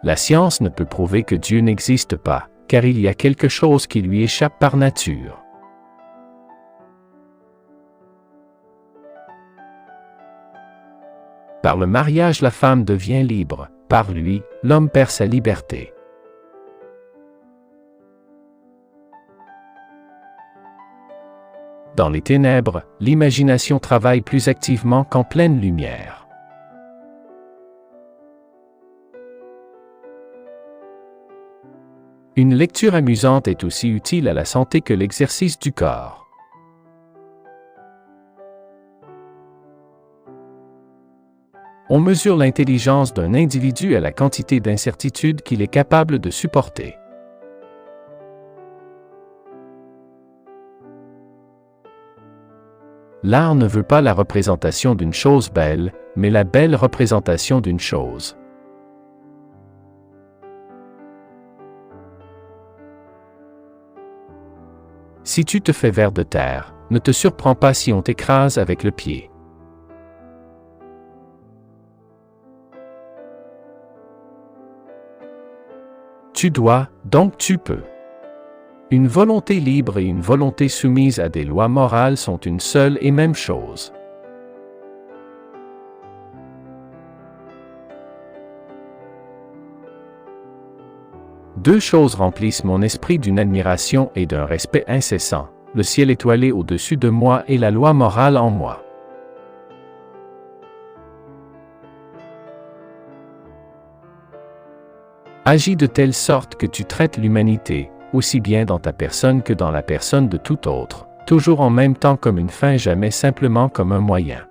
La science ne peut prouver que Dieu n'existe pas, car il y a quelque chose qui lui échappe par nature. Par le mariage, la femme devient libre, par lui, l'homme perd sa liberté. Dans les ténèbres, l'imagination travaille plus activement qu'en pleine lumière. Une lecture amusante est aussi utile à la santé que l'exercice du corps. On mesure l'intelligence d'un individu à la quantité d'incertitudes qu'il est capable de supporter. L'art ne veut pas la représentation d'une chose belle, mais la belle représentation d'une chose. Si tu te fais ver de terre, ne te surprends pas si on t'écrase avec le pied. Tu dois, donc tu peux. Une volonté libre et une volonté soumise à des lois morales sont une seule et même chose. Deux choses remplissent mon esprit d'une admiration et d'un respect incessant, le ciel étoilé au-dessus de moi et la loi morale en moi. Agis de telle sorte que tu traites l'humanité, aussi bien dans ta personne que dans la personne de tout autre, toujours en même temps comme une fin, jamais simplement comme un moyen.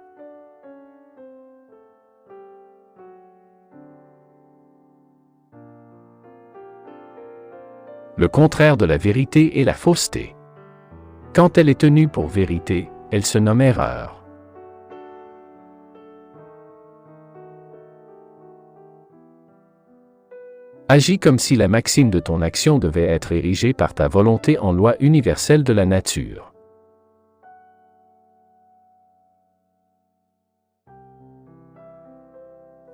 Le contraire de la vérité est la fausseté. Quand elle est tenue pour vérité, elle se nomme erreur. Agis comme si la maxime de ton action devait être érigée par ta volonté en loi universelle de la nature.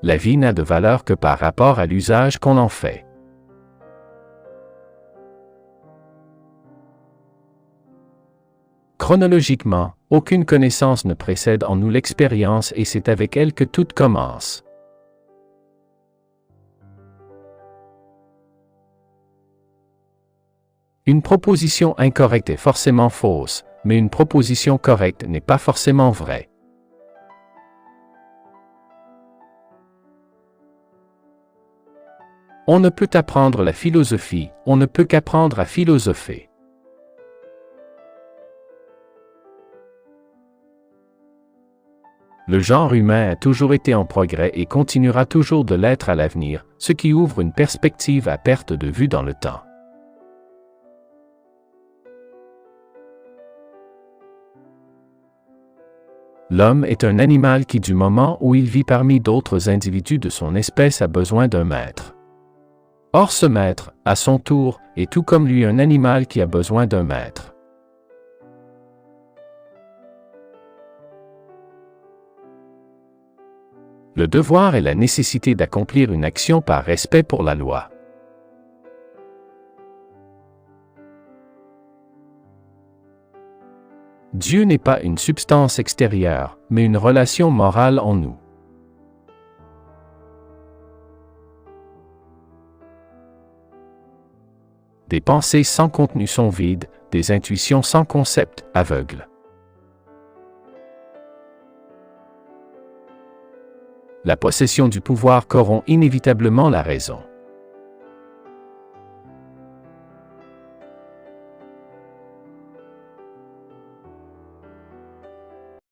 La vie n'a de valeur que par rapport à l'usage qu'on en fait. Chronologiquement, aucune connaissance ne précède en nous l'expérience et c'est avec elle que tout commence. Une proposition incorrecte est forcément fausse, mais une proposition correcte n'est pas forcément vraie. On ne peut apprendre la philosophie, on ne peut qu'apprendre à philosopher. Le genre humain a toujours été en progrès et continuera toujours de l'être à l'avenir, ce qui ouvre une perspective à perte de vue dans le temps. L'homme est un animal qui, du moment où il vit parmi d'autres individus de son espèce, a besoin d'un maître. Or ce maître, à son tour, est tout comme lui un animal qui a besoin d'un maître. Le devoir est la nécessité d'accomplir une action par respect pour la loi. Dieu n'est pas une substance extérieure, mais une relation morale en nous. Des pensées sans contenu sont vides, des intuitions sans concept, aveugles. La possession du pouvoir corrompt inévitablement la raison.